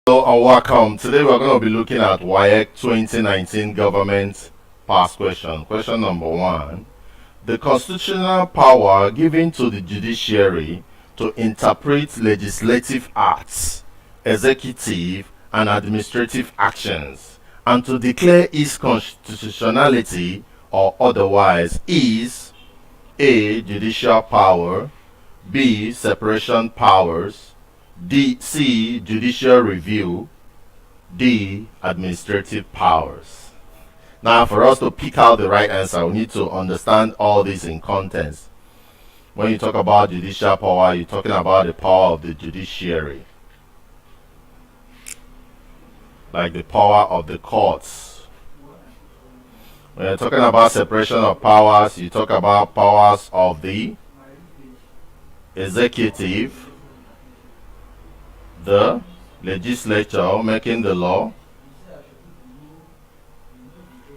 Hello and welcome. Today we're going to be looking at WAEC 2019 government past question. Question number 1. The constitutional power given to the judiciary to interpret legislative acts, executive and administrative actions, and to declare its constitutionality or otherwise is A. Judicial power, B. Separation powers, C. Judicial review, D. Administrative powers. Now, for us to pick out the right answer, we need to understand all this in context. When you talk about judicial power, you're talking about the power of the judiciary, like the power of the courts. When you're talking about separation of powers, you talk about powers of the executive, the legislature making the law,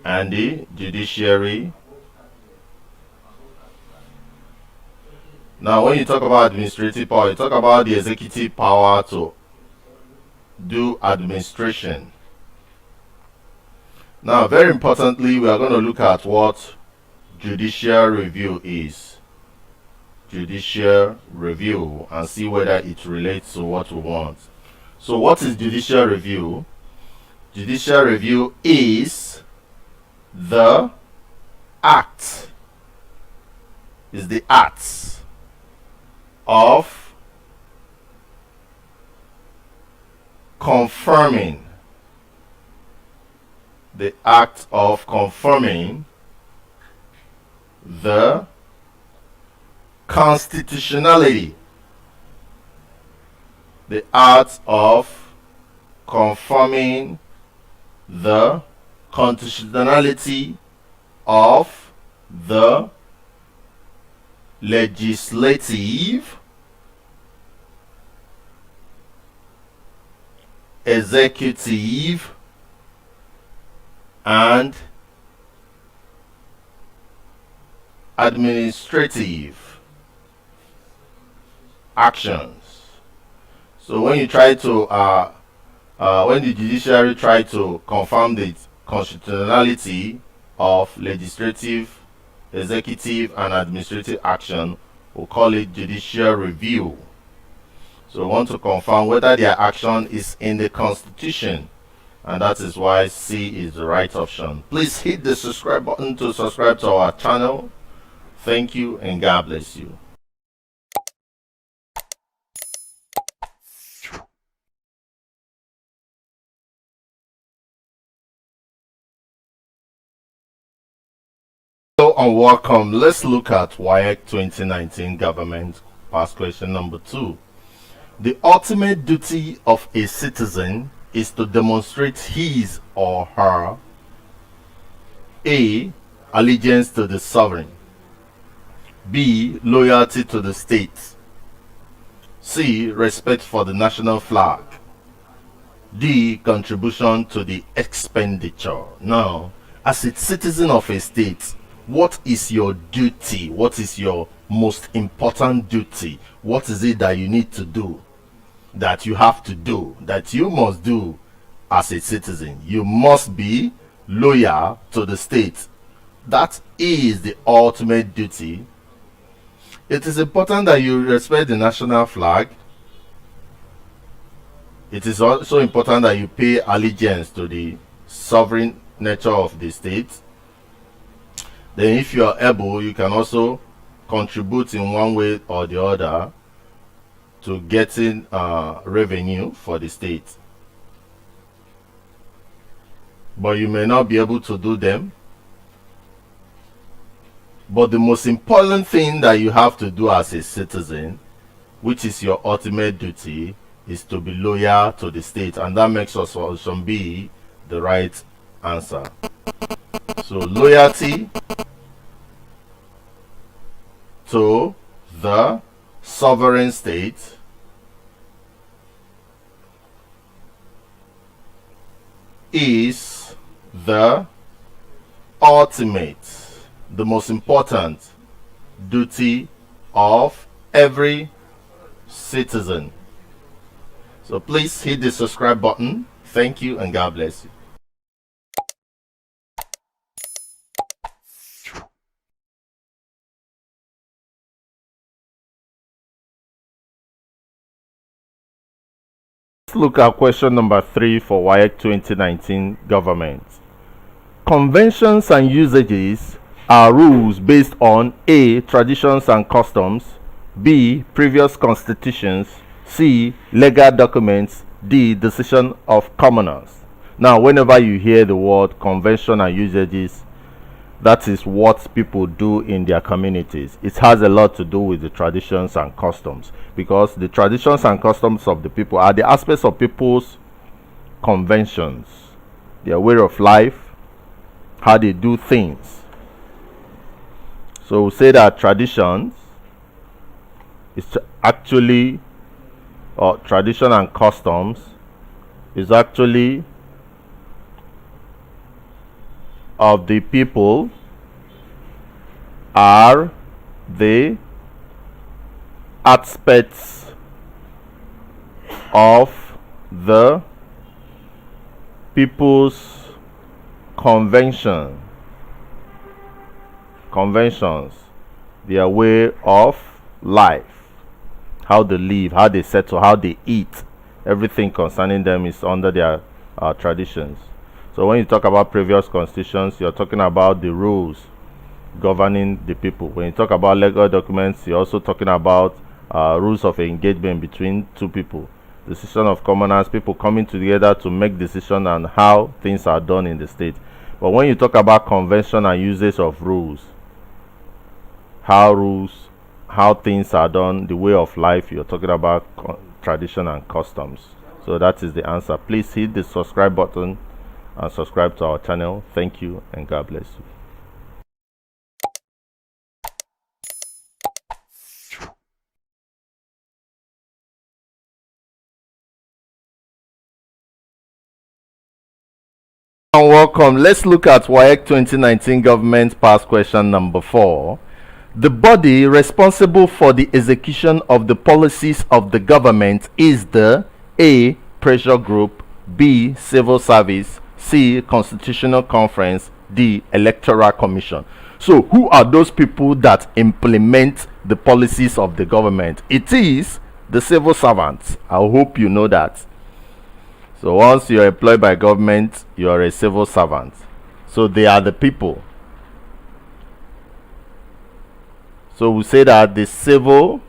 and the judiciary. Now, when you talk about administrative power, you talk about the executive power to do administration. Now, very importantly, we are going to look at what judicial review is. Judicial review, and see whether it relates to what we want. So what is judicial review? Judicial review is the acts of confirming, the act of confirming the constitutionality, the act of confirming the constitutionality of the legislative, executive, and administrative actions. So when you try to when the judiciary try to confirm the constitutionality of legislative, executive, and administrative action, we'll call it judicial review. So we want to confirm whether their action is in the Constitution, and that is why C is the right option. Please hit the subscribe button to subscribe to our channel. Thank you, and God bless you. Hello and welcome. Let's look at WAEC 2019 government past question number 2. The ultimate duty of a citizen is to demonstrate his or her A. Allegiance to the sovereign, B. Loyalty to the state, C. Respect for the national flag, D. Contribution to the expenditure. Now, as a citizen of a state, what is your duty? What is your most important duty? What is it that you need to do, that you have to do, that you must do as a citizen? You must be loyal to the state. That is the ultimate duty. It is important that you respect the national flag. It is also important that you pay allegiance to the sovereign nature of the state. Then if you are able, you can also contribute in one way or the other to getting revenue for the state. But you may not be able to do them. But the most important thing that you have to do as a citizen, which is your ultimate duty, is to be loyal to the state, and that makes us option B the right answer. So loyalty to the sovereign state is the ultimate, the most important duty of every citizen. So please hit the subscribe button. Thank you and God bless you. Let's look at question number 3 for WAEC 2019 government. Conventions and usages are rules based on A. Traditions and customs, B. Previous constitutions, C. Legal documents, D. Decision of commoners. Now, whenever you hear the word convention and usages, that is what people do in their communities. It has a lot to do with the traditions and customs, because the traditions and customs of the people are the aspects of people's conventions, their way of life, how they do things. So we say that traditions is actually, or tradition and customs is actually of the people, are the aspects of the people's conventions, their way of life, how they live, how they settle, how they eat. Everything concerning them is under their traditions. So when you talk about previous constitutions, you're talking about the rules governing the people. When you talk about legal documents, you're also talking about rules of engagement between two people. Decision of commoners, people coming together to make decisions on how things are done in the state. But when you talk about convention and uses of rules, how things are done, the way of life, you're talking about tradition and customs. So that is the answer. Please hit the subscribe button and subscribe to our channel. Thank you and God bless you. And welcome. Let's look at WAEC 2019 government past question number 4. The body responsible for the execution of the policies of the government is the A. Pressure group, B. Civil service, C. Constitutional conference, D. Electoral commission. So who are those people that implement the policies of the government? It is the civil servants. I hope you know that. So once you're employed by government, you are a civil servant. So they are the people. So we say that the civil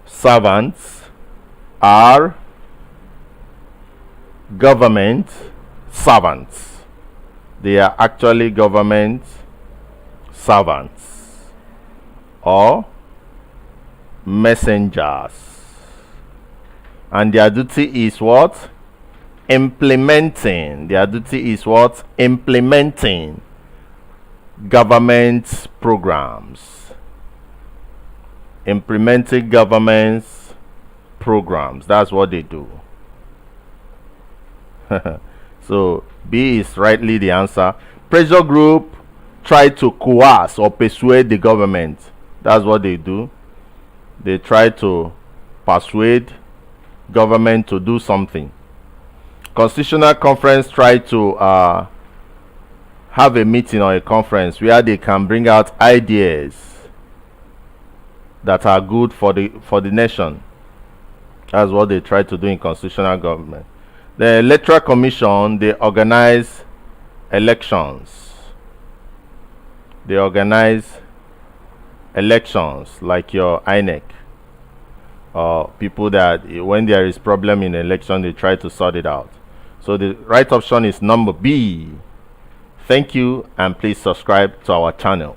servants are government servants. They are actually government servants or messengers. And their duty is what? Implementing. Their duty is what? Implementing government programs. Implementing government's programs. That's what they do. So B is rightly the answer. Pressure group try to coerce or persuade the government. That's what they do. They try to persuade government to do something. Constitutional conference try to have a meeting or a conference where they can bring out ideas that are good for the nation. That's what they try to do in constitutional government. The electoral commission, they organize elections. They organize elections like your INEC. People that when there is problem in election, they try to sort it out. So the right option is number B. Thank you, and please subscribe to our channel.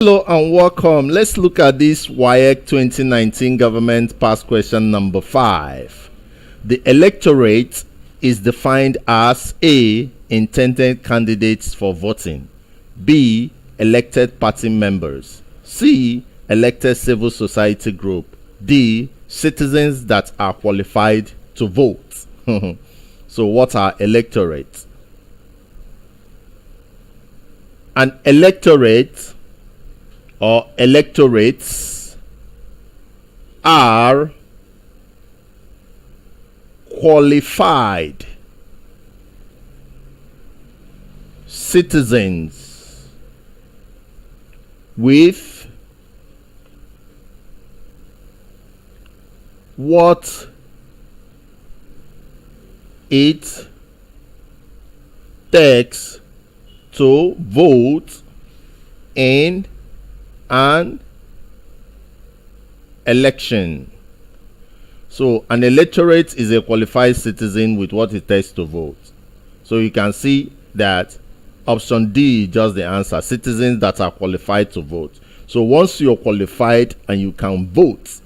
Hello and welcome. Let's look at this WAEC 2019 government past question number 5. The electorate is defined as A. Intended candidates for voting, B. Elected party members, C. Elected civil society group, D. Citizens that are qualified to vote. So what are electorates? An electorate or electorates are qualified citizens with what it takes to vote in an election. So an electorate is a qualified citizen with what it takes to vote. So you can see that option D is just the answer, citizens that are qualified to vote. So once you're qualified and you can vote,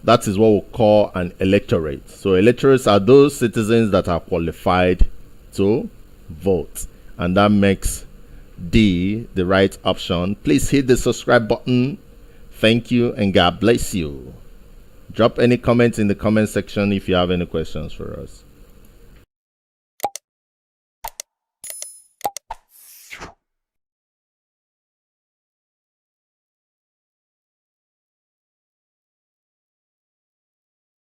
that is what we call an electorate. So electorates are those citizens that are qualified to vote, and that makes D the right option. Please hit the subscribe button. Thank you and God bless you. Drop any comments in the comment section if you have any questions for us.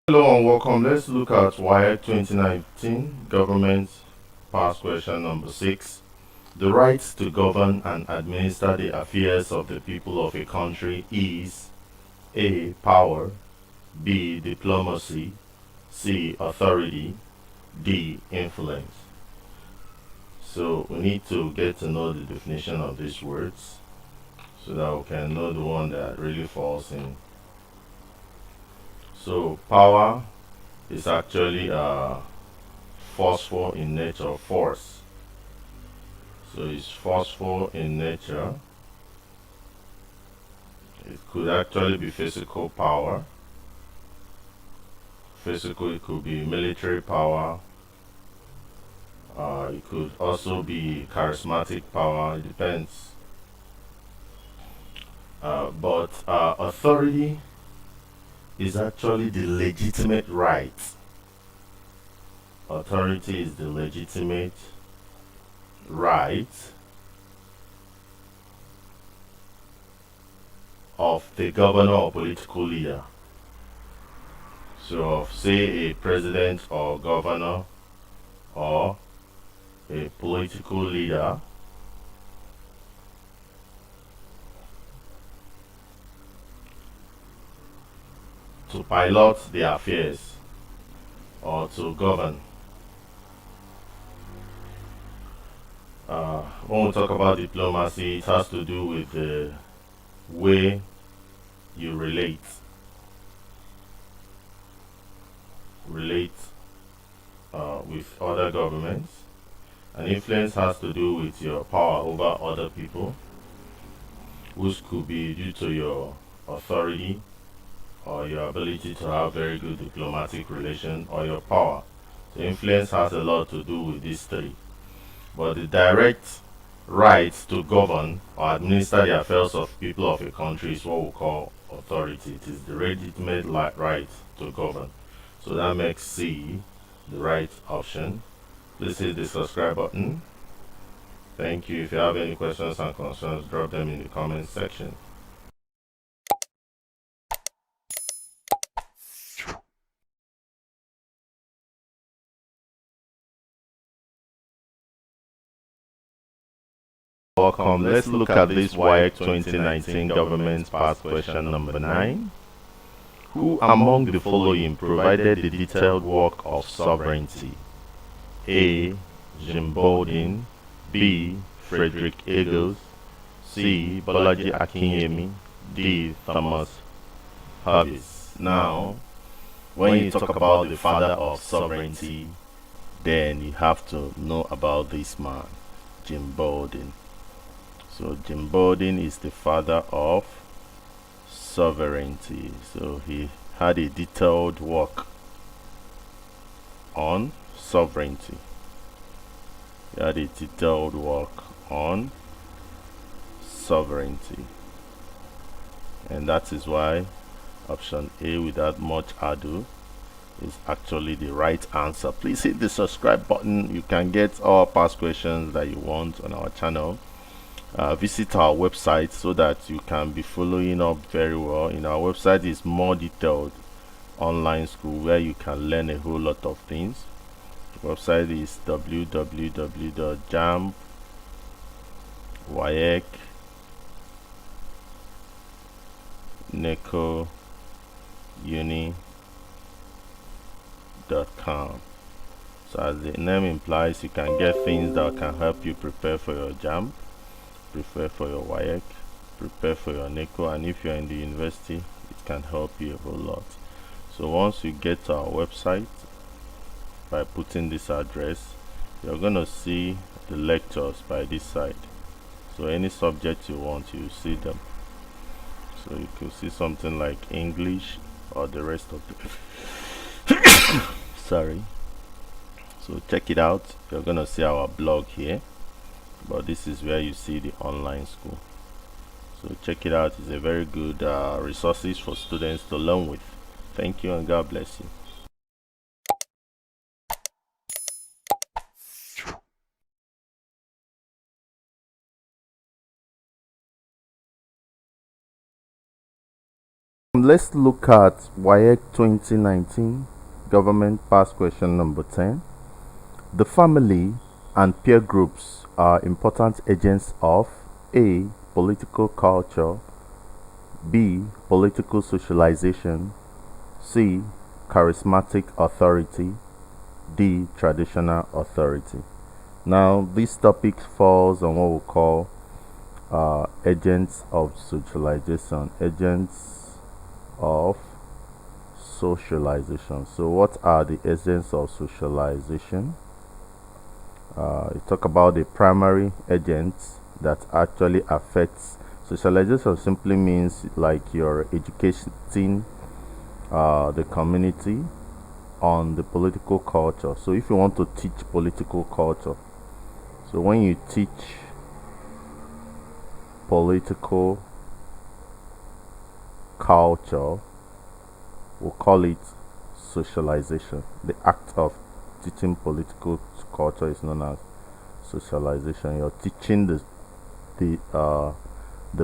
Hello and welcome. Let's look at WAEC 2019 Government Past Question number 6. The right to govern and administer the affairs of the people of a country is A. Power, B. Diplomacy, C. Authority, D. Influence. So we need to get to know the definition of these words so that we can know the one that really falls in. So power is actually forceful in nature, force. So it's forceful in nature. It could actually be physical power. Physical, it could be military power. It could also be charismatic power. It depends. But authority is actually the legitimate right. Authority is the legitimate right of the governor or political leader. So of, say, a president or governor or a political leader to pilot the affairs or to govern. When we talk about diplomacy, it has to do with the way you relate with other governments, and influence has to do with your power over other people, which could be due to your authority or your ability to have very good diplomatic relation or your power. So influence has a lot to do with these three. But the direct right to govern or administer the affairs of people of a country is what we call authority. It is the legitimate right to govern. So that makes C the right option. Please hit the subscribe button. Thank you. If you have any questions and concerns, drop them in the comment section. Welcome. Let's look at this WAEC 2019 Government Past Question number 9. Who among the following provided the detailed work of sovereignty? A. Bodin, B. Frederick Eagles, C. Bolaji Akinyemi, D. Thomas Harvis. Now, when you talk about the father of sovereignty, then you have to know about this man, Bodin. So Bodin is the father of sovereignty. So he had a detailed work on sovereignty. He had a detailed work on sovereignty. And that is why option A, without much ado, is actually the right answer. Please hit the subscribe button. You can get all past questions that you want on our channel. Visit our website so that you can be following up very well. In our website is more detailed online school where you can learn a whole lot of things. The website is www.jamb, WAEC, NECO, Uni.com. So as the name implies, you can get things that can help you prepare for your JAMB, prepare for your WAEC, prepare for your NECO, and if you're in the university, it can help you a whole lot. So once you get to our website, by putting this address, you're going to see the lectures by this side. So any subject you want, you see them. So you can see something like English or the rest of the sorry. So check it out. You're going to see our blog here, but this is where you see the online school. So check it out. It's a very good resources for students to learn with. Thank you and God bless you. Let's look at WAEC 2019 government past question number 10. The family and peer groups are important agents of A. Political culture, B. Political socialization, C. Charismatic authority, D. Traditional authority. Now this topic falls on what we call agents of socialization. Agents of socialization. So what are the agents of socialization? You talk about the primary agents that actually affects socialization. Simply means like you're educating the community on the political culture. So if you want to teach political culture, so when you teach political culture, we'll call it socialization. The act of teaching political culture is known as socialization. You're teaching the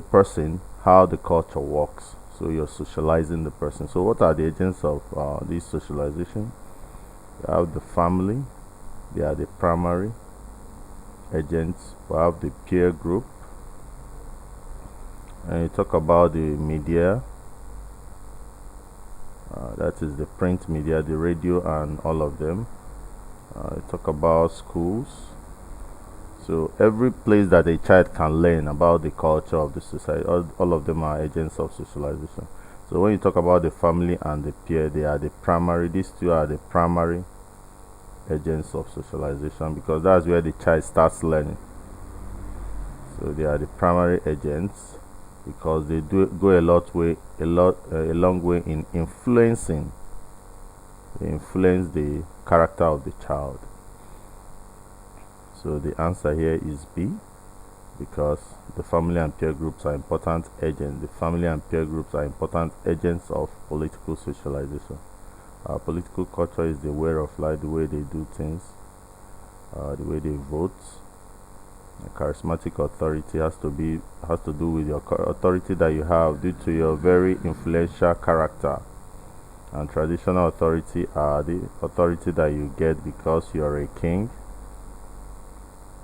person how the culture works. So you're socializing the person. So what are the agents of this socialization? You have the family. They are the primary agents. We have the peer group. And you talk about the media. That is the print media, the radio and all of them. You talk about schools. So every place that a child can learn about the culture of the society, all of them are agents of socialization. So when you talk about the family and the peer, they are the primary. These two are the primary agents of socialization because that's where the child starts learning. So they are the primary agents because they do go a long way in influencing. They influence the character of the child. So the answer here is B, because the family and peer groups are important agents. The family and peer groups are important agents of political socialization. Political culture is the way of life, the way they do things, the way they vote. A charismatic authority has to do with your authority that you have due to your very influential character. And traditional authority are the authority that you get because you're a king,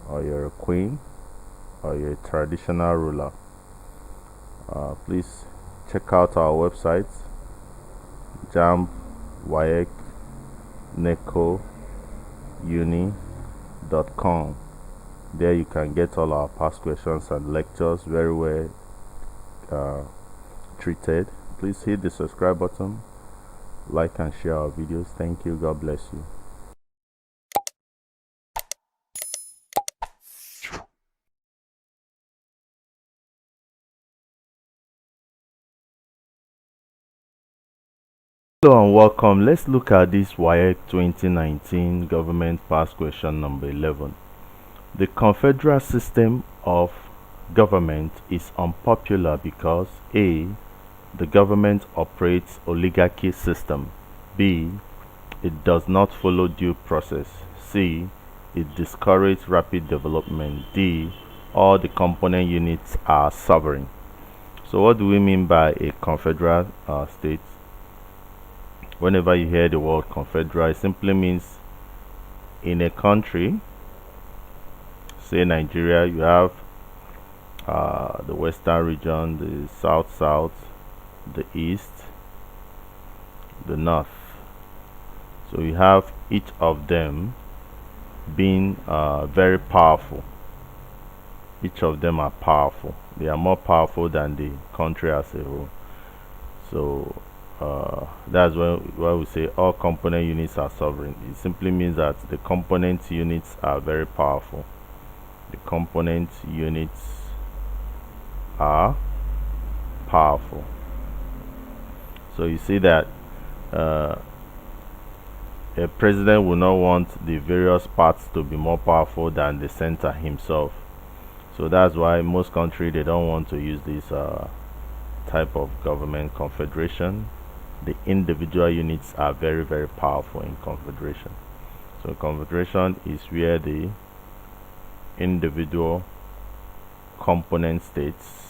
or you're a queen, or you're a traditional ruler. Please check out our website, JAMB, WAEC, NECO, Uni.com. There you can get all our past questions and lectures very well treated. Please hit the subscribe button, like and share our videos. Thank you. God bless you. Hello and welcome. Let's look at this WAEC 2019 government past question number 11. The confederal system of government is unpopular because A. The government operates oligarchy system. B. It does not follow due process. C. It discourages rapid development. D. All the component units are sovereign. So what do we mean by a confederal state? Whenever you hear the word confederal, it simply means in a country, say Nigeria, you have the western region, the south, the east, the north. So you have each of them being very powerful. Each of them are powerful. They are more powerful than the country as a whole. So that's why we say all component units are sovereign. It simply means that the component units are very powerful. The component units are powerful. So you see that a president will not want the various parts to be more powerful than the center himself. So that's why most countries, they don't want to use this type of government confederation. The individual units are very, very powerful in confederation. So confederation is where the individual component states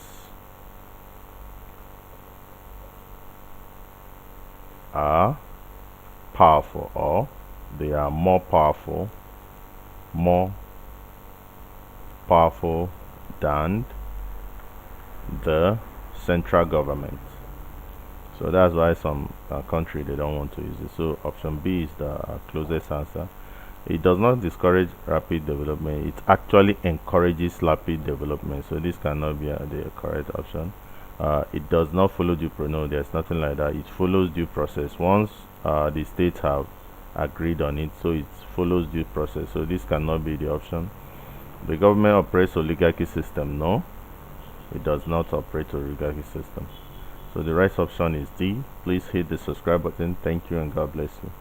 are powerful, or they are more powerful than the central government. So that's why some country, they don't want to use it. So option B is the closest answer. It does not discourage rapid development. It actually encourages rapid development. So this cannot be the correct option. It does not follow due process. No, there's nothing like that. It follows due process. Once the states have agreed on it, so it follows due process. So this cannot be the option. The government operates oligarchy system. No, it does not operate oligarchy system. So the right option is D. Please hit the subscribe button. Thank you and God bless you.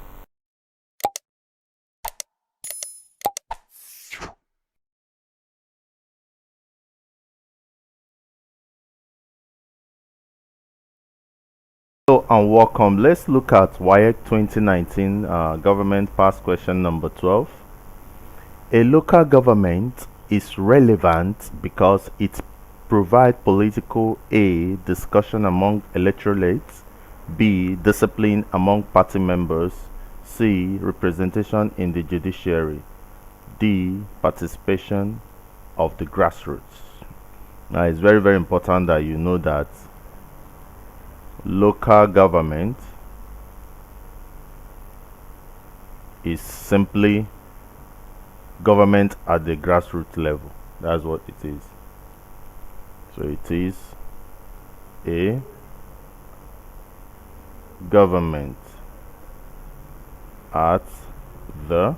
Hello and welcome. Let's look at WAEC 2019 government past question number 12. A local government is relevant because it provides political A. discussion among electorates, B. discipline among party members, C. representation in the judiciary, D. participation of the grassroots. Now it's very, very important that you know that local government is simply government at the grassroots level. That's what it is. So it is a government at the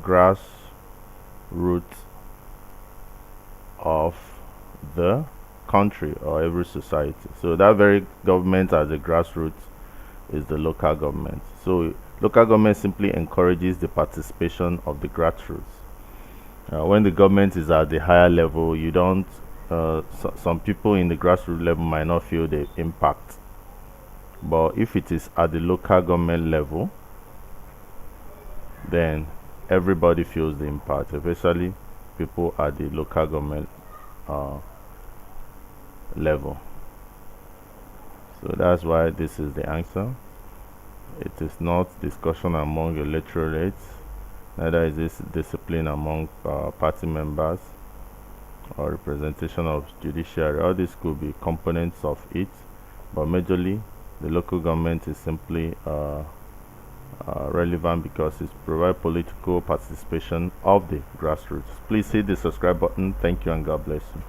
grassroots of the country or every society. So that very government at the grassroots is the local government. So local government simply encourages the participation of the grassroots. When the government is at the higher level, you don't some people in the grassroots level might not feel the impact, but if it is at the local government level, then everybody feels the impact, especially people at the local government level. So that's why this is the answer. It is not discussion among electorates, neither is this discipline among party members or representation of judiciary. All this could be components of it, but majorly the local government is simply relevant because it provides political participation of the grassroots. Please hit the subscribe button. Thank you and God bless you.